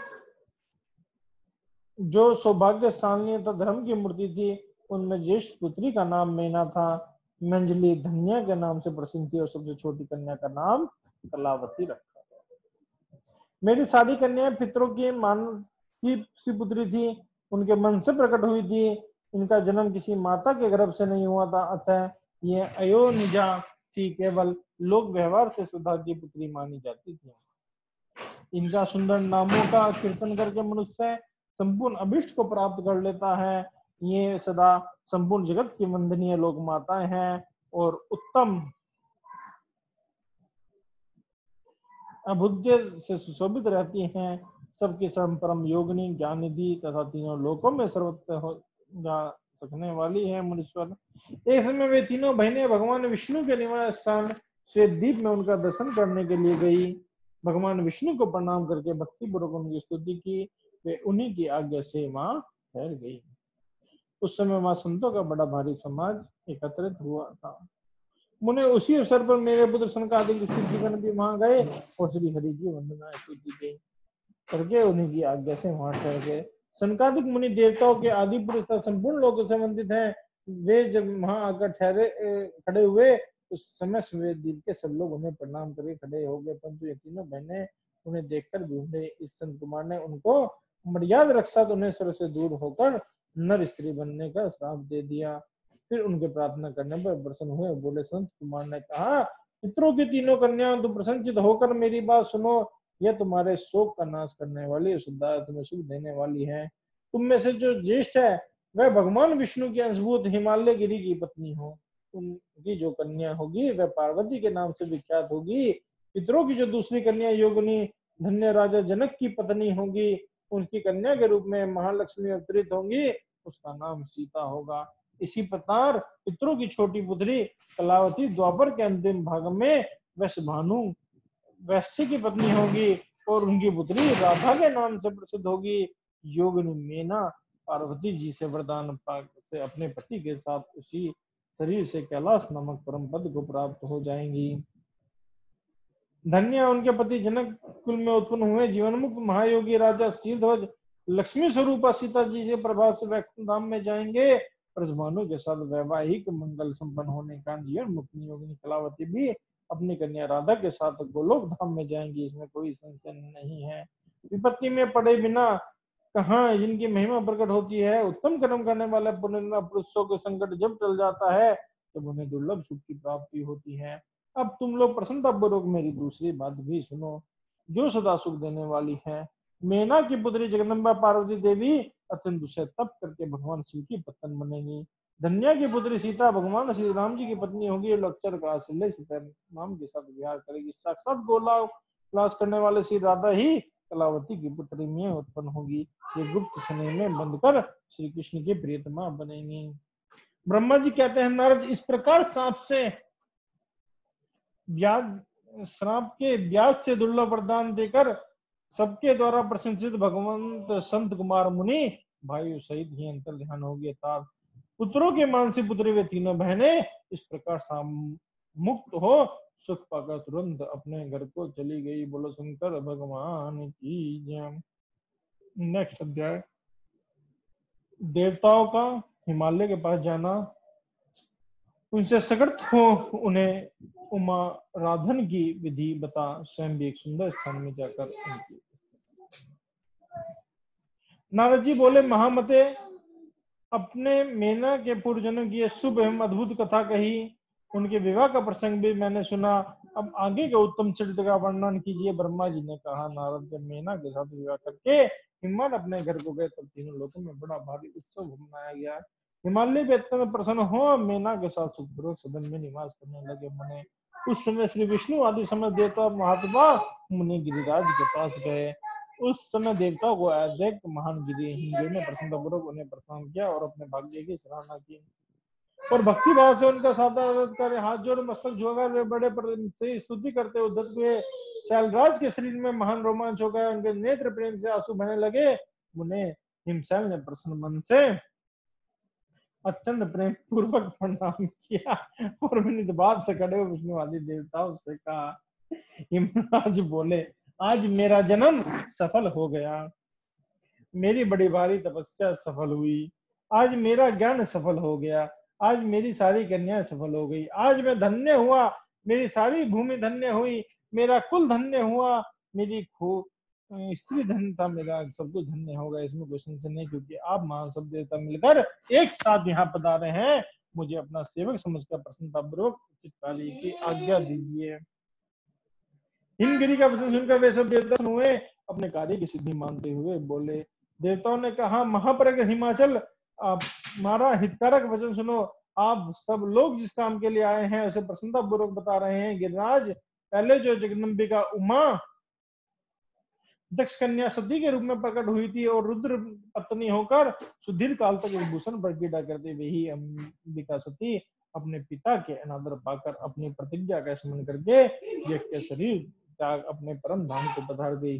जो सौभाग्यशालिनी तथा धर्म की मूर्ति थी। उनमें ज्येष्ठ पुत्री का नाम मीना था, मंजली धन्या के नाम से प्रसिद्ध थी और सबसे छोटी कन्या का नाम कलावती रखा। मेरी सारी कन्याएं पितरों की मान की सी पुत्री थी, उनके मन से प्रकट हुई थी। इनका जन्म किसी माता के गर्भ से नहीं हुआ था, अतः ये अयोनिजा थी, केवल लोक व्यवहार से सुधा की पुत्री मानी जाती थी। इनका सुंदर नामों का कीर्तन करके मनुष्य संपूर्ण अभिष्ट को प्राप्त कर लेता है। ये सदा संपूर्ण जगत की वंदनीय लोक माताएं हैं और उत्तम अभुज्य से सुशोभित रहती हैं। सबकी परम योगिनी, ज्ञान निधि तथा तीनों लोकों में सर्वत्र हो जा सकने वाली है। मुनीश्वर, एक समय वे तीनों बहनें भगवान विष्णु के निवास स्थान श्वेतद्वीप में उनका दर्शन करने के लिए गई। भगवान विष्णु को प्रणाम करके भक्ति पूर्वक उनकी स्तुति की। वे उन्हीं की आज्ञा से वहां ठहर गई। उस समय वहां संतों का बड़ा भारी समाज एकत्रित हुआ था। मुने उसी अवसर पर मेरे पुत्र सनकादिक ऋषिगण भी वहां गए और श्री हरि की वंदना स्तुति की करके उन्हीं की आज्ञा से वहां ठहर गए। सनकादिक मुनि देवताओं के आदि पुरुष तथा संपूर्ण लोगों से संबंधित हैं। वे जब वहां आकर खड़े हुए उस समय श्वेतद्वीप के सब लोग उन्हें प्रणाम करके खड़े हो गए, परंतु ये तीनों बहनें उन्हें देखकर भी इस संत कुमार ने उनको मर्याद रक्षात उन्हें स्वर से दूर होकर नर स्त्री बनने का श्राप दे दिया। फिर उनके प्रार्थना करने पर प्रसन्न हुए, बोले, संत कुमार ने कहा, पितरों की तीनों कन्याओं, तुम प्रसन्नचित होकर मेरी बात सुनो। यह तुम्हारे शोक का नाश करने वाली, शुद्धा तुम्हें सुख देने वाली है। तुम में से जो ज्येष्ठ है वह भगवान विष्णु की अंशभूत हिमालय गिरी की पत्नी हो। उनकी जो कन्या होगी वह पार्वती के नाम से विख्यात होगी। पितरों की जो दूसरी कन्या योगिनी धन्य राजा जनक की पत्नी होगी, उनकी कन्या के रूप में महालक्ष्मी अवतरित होंगी, उसका नाम सीता होगा। इसी प्रकार पितरों की छोटी पुत्री कलावती द्वापर के अंतिम भाग में वैश्यभानु वैश्य की पत्नी होगी और उनकी पुत्री राधा के नाम से प्रसिद्ध होगी। योगिनी मीना पार्वती जी से वरदान पाकर से अपने पति के साथ उसी शरीर से कैलाश नामक परम पद को प्राप्त हो जाएंगी। धन्य उनके पति जनक कुल में उत्पन्न हुए जीवनमुक्त महायोगी राजा शीलध्वज लक्ष्मी स्वरूपा सीता जी से प्रभाव से वैकुंठ धाम में जाएंगे। ब्रजभानु के साथ वैवाहिक मंगल संपन्न होने का जीवन मुक्त योगिनी कलावती भी अपनी कन्या राधा के साथ गोलोक धाम में जाएंगी, इसमें कोई संशय नहीं है। विपत्ति में पड़े बिना कहाँ जिनकी महिमा प्रकट होती है। उत्तम कर्म करने वाले पुरुषों के संकट जब टल जाता है तब उन्हें दुर्लभ सुख की प्राप्ति होती है। अब तुम लोग प्रसन्नता पूर्वक मेरी दूसरी बात भी सुनो, जो सदा सुख देने वाली है। मीना की पुत्री जगदम्बा पार्वती देवी अत्यंत उसे तप करके भगवान शिव की पत्नी बनेगी। धन्या की पुत्री सीता भगवान श्री राम जी की पत्नी होगी और अक्षर का आश्रय सीता नाम के साथ विहार करेगी। साक्षात गोला क्लास करने वाले श्री राधा ही कलावती की पुत्री में उत्पन्न होगी। ये गुप्त समय में बंद कर श्री कृष्ण की प्रियतमा बनेंगी। ब्रह्मा जी कहते हैं, नारद, इस प्रकार श्राप के ब्याज से दुर्लभ वरदान देकर सबके द्वारा प्रशंसित भगवंत संत कुमार मुनि भाइयों सहित ही अंतर ध्यान हो गया। पुत्रों के मानसी पुत्री वे तीनों बहनें इस प्रकार मुक्त हो सुख पाकर तुरंत अपने घर को चली गई। बोलो शंकर भगवान की जय। नेक्स्ट अध्याय, देवताओं का हिमालय के पास जाना, उनसे सकृत हो उन्हें उमा राधन की विधि बता, स्वयं भी एक सुंदर स्थान में जाकर उनकी। नारद जी बोले, महामते, अपने मेना के पूर्वजन्म की शुभ एवं अद्भुत कथा कही, उनके विवाह का प्रसंग भी मैंने सुना। अब आगे के उत्तम चरित्र का वर्णन कीजिए। ब्रह्मा जी ने कहा, नारद जब मेना के साथ विवाह करके हिमवान अपने घर को गए, तब तीनों लोगों में बड़ा भारी उत्सव मनाया गया। हिमालय भी अत्यंत प्रसन्न हो मेना के साथ सुखपूर्वक सदन में निवास करने लगे। मने उस समय श्री विष्णु आदि समय देवता महात्मा मुनि गिरिराज के पास गए। उस समय देवताओं को देख महान गिरी हिंदुओं ने प्रसन्नतापूर्वक उन्हें प्रणाम किया और अपने भाग्य की सराहना की और भक्ति भाव से उनका सादर कर हाथ जोड़ मस्तक झुकाकर वे बड़े से स्तुति करते उद्धत हुए। शैलराज के शरीर में महान रोमांच हो गया, उनके नेत्र प्रेम से आंसू बहने लगे। उन्हें हिमशैल ने प्रसन्न मन से अत्यंत प्रेम पूर्वक प्रणाम किया और विनीत भाव से खड़े हुए विष्णु आदि देवताओं से कहा। हिमराज बोले, आज मेरा जन्म सफल हो गया, मेरी बड़ी भारी तपस्या सफल हुई, आज मेरा ज्ञान सफल हो गया, आज मेरी सारी कन्याएं सफल हो गई, आज मैं धन्य हुआ, मेरी सारी भूमि धन्य हुई, मेरा कुल धन्य हुआ, मेरी स्त्री धन्य था, मेरा सब कुछ धन्य होगा। इसमें कोई संशय नहीं, क्योंकि आप महान सब देवता मिलकर एक साथ यहाँ पधारे हैं। मुझे अपना सेवक समझकर प्रसन्नता पूर्वक उचित कार्य की आज्ञा दीजिए। हिमगिरी का वचन सुनकर वे सब देवता हुए, अपने कार्य की सिद्धि मानते हुए बोले। देवताओं ने कहा, महाप्रज्ञ हिमाचल, आप हमारा हितकारक वचन सुनो। आप सब लोग जिस काम के लिए आए हैं उसे प्रसन्नता पूर्वक बता रहे हैं। गिरिराज, पहले जो जगदम्बिका उमा दक्ष कन्या सती के रूप में प्रकट हुई थी और रुद्र पत्नी होकर सुदीर्घ काल तक इस भूषण पर क्रीड़ा करते, वही अंबिका सती अपने पिता के अनादर पाकर अपनी प्रतिज्ञा का स्मरण करके के शरीर त्याग अपने परम धाम को पधार गई।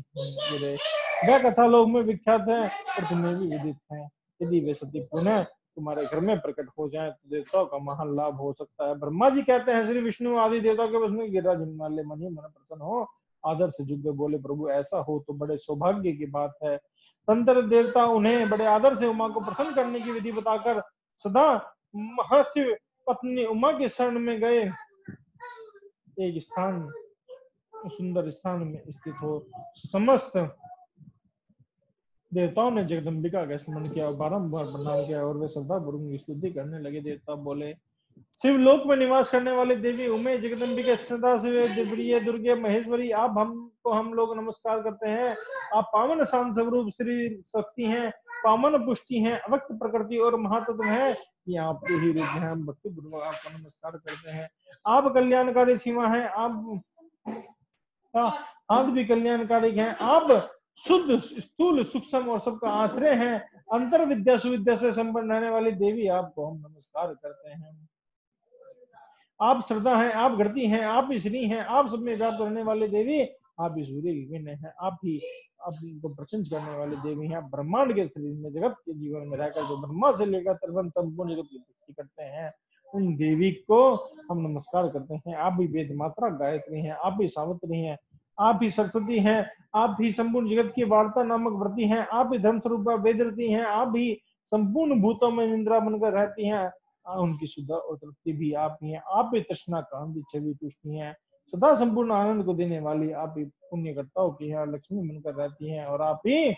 वह कथा लोग में विख्यात है और तुम्हें भी विदित है। यदि वे सती पुनः तुम्हारे घर में प्रकट हो जाए तो देवताओं का महान लाभ हो सकता है। ब्रह्मा जी कहते हैं, श्री विष्णु आदि देवताओं के वश में गिरिराज हिमालय मनी मन प्रसन्न हो। आदर से झुक बोले, प्रभु ऐसा हो तो बड़े सौभाग्य की बात है। तंत्र देवता उन्हें बड़े आदर से उमा को प्रसन्न करने की विधि बताकर सदा महाशिव पत्नी उमा के शरण में गए। एक स्थान, सुंदर स्थान में स्थित हो समस्त देवताओं ने जगदम्बिका का स्मरण किया और बारंबार प्रणाम किया और वे श्रद्धापूर्वक उनकी स्तुति करने लगे। देवता बोले, शिवलोक में निवास करने वाले देवी उमे जगदम्बिका सदा शिव दुर्गे महेश्वरी, हम लोग नमस्कार करते हैं। आप पावन शांत स्वरूप श्री शक्ति हैं, पावन पुष्टि हैं, अव्यक्त प्रकृति और महातत्व हैं। ये आपके ही रूप हैं। हम भक्ति पूर्वक आपका नमस्कार करते हैं। आप कल्याणकारी सीमा हैं, आप भी कल्याणकारी हैं। आप शुद्ध स्थूल सूक्ष्म और सबका आश्रय हैं। अंतर विद्या सुविद्या से संपन्न रहने वाली देवी, आपको हम नमस्कार करते हैं। आप श्रद्धा हैं, आप घृति हैं, आप ही श्री हैं, आप सब में व्याप्त रहने वाले देवी, आप ही सूर्य की किरण हैं, आप ही आपको प्रशंस करने वाले देवी हैं। ब्रह्मांड के शरीर में जगत के जीवन में रहकर जो ब्रह्मा से लेकर त्रिभुवन संपूर्ण जगत की सृष्टि करते हैं, उन देवी को हम नमस्कार करते हैं। आप भी वेद मात्रा गायत्री हैं, आप भी सावित्री हैं, आप ही सरस्वती हैं, आप ही संपूर्ण जगत की वार्ता नामक व्रती हैं, आप ही धर्म स्वरूप वेदरती हैं, आप ही संपूर्ण भूतों में निंद्रा बनकर रहती हैं। उनकी शुद्ध और तृप्ति भी आप ही हैं। आप ही तृष्णा कांति छवि तुष्टि हैं, सदा संपूर्ण आनंद को देने वाली आप ही पुण्यकर्ताओं की हैं, लक्ष्मी बनकर रहती हैं। और आप ही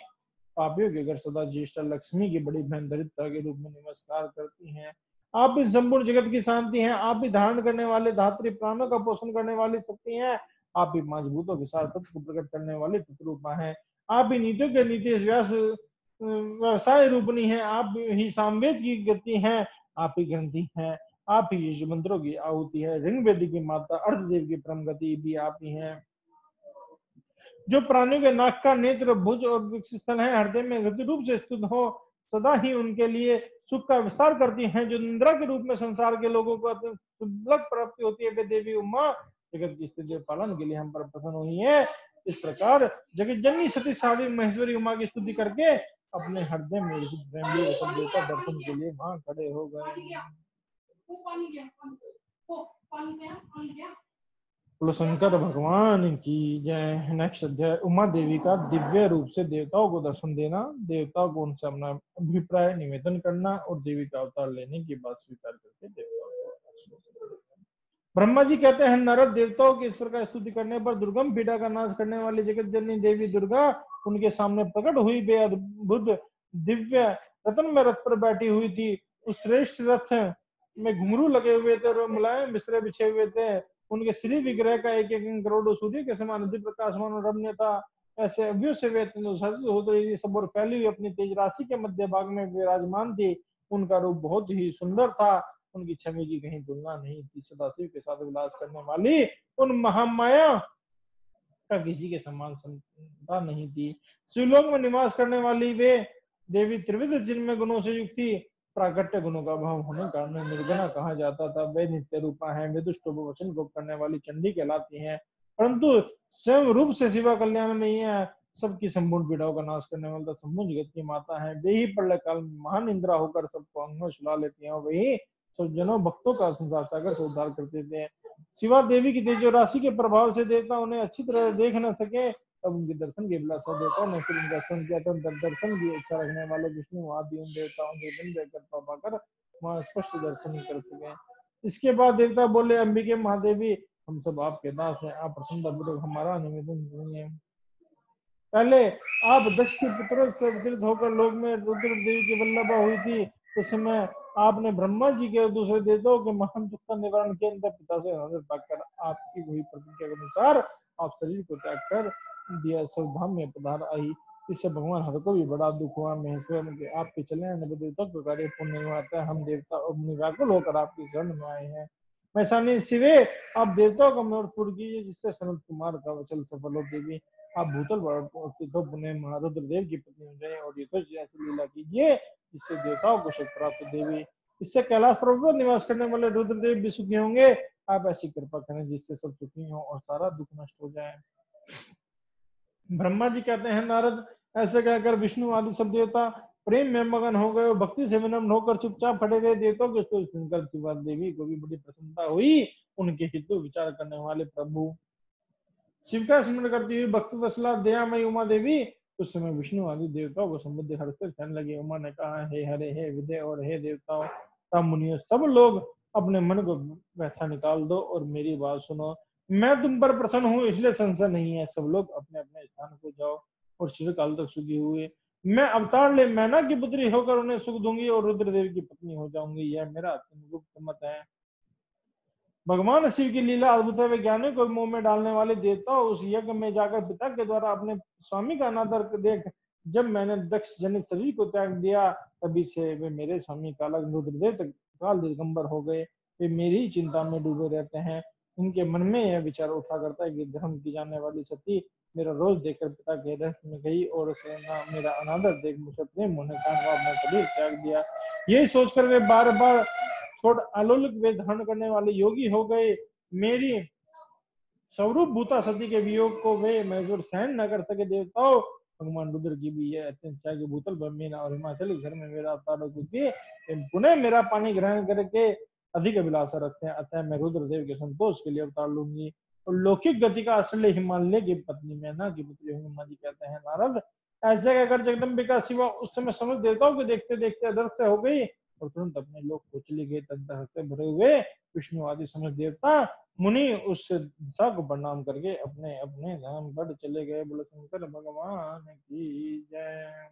पापियों के घर सदा ज्येष्ठ लक्ष्मी की बड़ी बहन दरिद्रता के रूप में नमस्कार करती हैं। आप ही संपूर्ण जगत की शांति हैं, आप ही धारण करने वाले धात्री प्राणों का पोषण करने वाली शक्ति हैं। आप ही पांच भूतों के साथ तत्व को प्रकट करने वाली तत्रूपा हैं। आप ही नीतियों के नीति व्यास व्यवसाय रूपणी है, आप ही सामवेद की गति हैं, आप ही ग्रंथि हैं, आप ही यजु मंत्रों की आहुति है, ऋग्वेद की माता, अर्धदेव की परम गति भी आप ही हैं। जो प्राणियों के नाक का नेत्र भुज और वक्षस्थल है, हृदय में गति रूप से स्थित हो, सदा ही उनके लिए सुख का विस्तार करती हैं। जो निंद्रा के रूप में संसार के लोगों को दुर्लभ प्राप्ति होती है, वे देवी उमा जगत की स्थिति पालन के लिए हम पर प्रसन्न हुई है। इस प्रकार जगत जननी सती साध्वी महेश्वरी उमा की स्तुति करके अपने हृदय में सब देवता दर्शन के लिए वहां खड़े हो गए। बोलो शंकर भगवान की जय। नेक्स्ट अध्याय, उमा देवी का दिव्य रूप से देवताओं को दर्शन देना, देवताओं को उनसे अपना अभिप्राय निवेदन करना और देवी का अवतार लेने की बात स्वीकार करके देवताओं को ब्रह्मा जी कहते हैं, नारद, देवताओं की इस प्रकार स्तुति करने पर दुर्गम पीड़ा का नाश करने वाली जगत जननी देवी दुर्गा उनके सामने प्रकट हुई। बेअद्भुत दिव्य रत्न में रथ पर बैठी हुई थी। उस श्रेष्ठ रथ में घुंघरू लगे हुए थे और मुलायम बिस्तरे बिछे हुए थे। उनके श्री विग्रह का एक एक करोड़ सूर्य के समान अति प्रकाशमान और रम्य था। ऐसे अव्यू से वे होत रही सब और फैली हुई अपनी तेज राशि के मध्य भाग में विराजमान थी। उनका रूप बहुत ही सुंदर था। उनकी छवि की कहीं तुलना नहीं थी। सदाशिव के साथ विलास करने वाली उन महामाया का किसी के समान क्षमता नहीं थी। शिवलोक में निवास करने वाली वे देवी त्रिविध जिनमें गुणों से युक्त थी। प्राकट्य गुणों का अभाव होने के कारण निर्गुणा कहा जाता था। वे नित्य रूपा है। वे दुष्ट वचन को करने वाली चंडी कहलाती हैं, परंतु स्वयं रूप से शिवा कल्याण में ही है। सबकी संपूर्ण पीड़ाओं का नाश करने वाला संपूर्ण जगत की माता है। वे ही प्रलय काल में महान इंद्रा होकर सबको अंग में सुला लेती हैं। वही सज्जनों भक्तों का संसार सागर से उद्धार कर देते हैं। शिवा देवी की तेजो राशि के प्रभाव से देवता उन्हें अच्छी तरह देख न सके, तब उनके दर्शन की अभिलाषा देवता ने फिर दर्शन किया। तब दर्शन की इच्छा रखने वाले विष्णु आदि उन देवताओं के दिन देकर पाकर वहां स्पष्ट दर्शन कर सके। इसके बाद देवता बोले, अंबिके महादेवी, हम सब आपके दास हैं। आप प्रसन्नता पूर्वक हमारा निवेदन सुनिए। पहले आप दक्ष के पुत्र से अवतरित होकर लोक में रुद्र देवी की वल्लभा हुई थी। उस समय आपने ब्रह्मा जी के दूसरे देवताओं के महान दुख का निवारण के अंदर पिता से अनुरोध पाकर आपकी हुई प्रतिज्ञा के अनुसार आप शरीर को त्याग कर दिया, स्वधाम में पधार आई। इससे भगवान हर को भी बड़ा दुख हुआ। महेश्वर के आपके चले आने पर देवता को कार्य पूर्ण नहीं होता है। हम देवता और व्याकुल होकर आपकी शरण में आए हैं। मैसानी शिवे, आप देवताओं का मोर पूर्ण कीजिए, जिससे सनत कुमार का वचन सफल हो। देवी, आप भूतल पुण्य महारुद्र देव की पत्नी हो जाए और ये ऐसी लीला कीजिए जिससे देवताओं को सुख प्राप्त। देवी, इससे कैलाश पर्वत पर निवास करने वाले रुद्रदेव भी सुखी होंगे। आप ऐसी कृपा करें जिससे सब सुखी हो और सारा दुख नष्ट हो जाए। ब्रह्मा जी कहते हैं, नारद, ऐसे कहकर विष्णु आदि सब देवता प्रेम में मगन हो गए और भक्ति से विनम्र होकर चुपचाप खड़े रहे। देवताओं के स्तुति सुनकर शिवा देवी को भी बड़ी प्रसन्नता हुई। उनके हित विचार करने वाले प्रभु शिव का स्मरण करती हुई भक्त वत्सला दयामयी उमा देवी उस समय विष्णु आदि देवताओं को संबुद्ध हर्षित कहने लगे। उमा ने कहा, हे हरे, हे विदय और हे देवताओं तब मुनियों, सब लोग अपने मन को व्यथा निकाल दो और मेरी बात सुनो। मैं तुम पर प्रसन्न हूँ, इसलिए संशय नहीं है। सब लोग अपने अपने स्थान को जाओ और चिरकाल तक सुखी हुए। मैं अवतार ले मैना की पुत्री होकर उन्हें सुख दूंगी और रुद्रदेव की पत्नी हो जाऊंगी। यह मेरा अत्यंत गुप्त मत है। भगवान शिव की लीला अद्भुत है। वैज्ञानिक को मुंह में डालने वाले देवता उस यज्ञ में जाकर पिता के द्वारा अपने स्वामी का अनादर देख जब मैंने दक्ष जनित शरीर को त्याग दिया, तभी से वे मेरे स्वामी काला रुद्रदेव तक काल दिगंबर हो गए। वे मेरी चिंता में डूबे रहते हैं। उनके मन में यह विचार उठा करता है कि धर्म की जाने वाली सती मेरा रोज देखकर पिता के रहस्य में गई और उसे मेरा अनादर देख मुझे प्रेम होने का अपना शरीर त्याग दिया। यही सोचकर वे बार बार छोड़ अलौकिक वेद धारण करने वाले योगी हो गए। मेरी स्वरूप भूता सती के वियोग को वे महेश्वर सहन न कर सके। देवताओं, भगवान रुद्र की भी यह अत्यंत इच्छा की भूतल पर मीना और हिमाचल घर में मेरा अवतार हो चुकी पुनः मेरा पानी ग्रहण करके अधिक अभिलाषा रखते हैं। अतः मैं रुद्रदेव के संतोष के लिए अवतार लूंगी और लौकिक गति का असली हिमालय की पत्नी मैना की पुत्री होंगी। माँ जी कहते हैं, नारद, ऐसे कहकर जगदम्बिका शिवा उस समय समस्त देवताओं को देखते देखते अदृश्य हो गई और तुरंत अपने लोक को चली गई। तब से भरे हुए विष्णु आदि समस्त देवता मुनि उस दिशा को प्रणाम करके अपने अपने धाम पर चले गए। बोले शंकर भगवान की जय।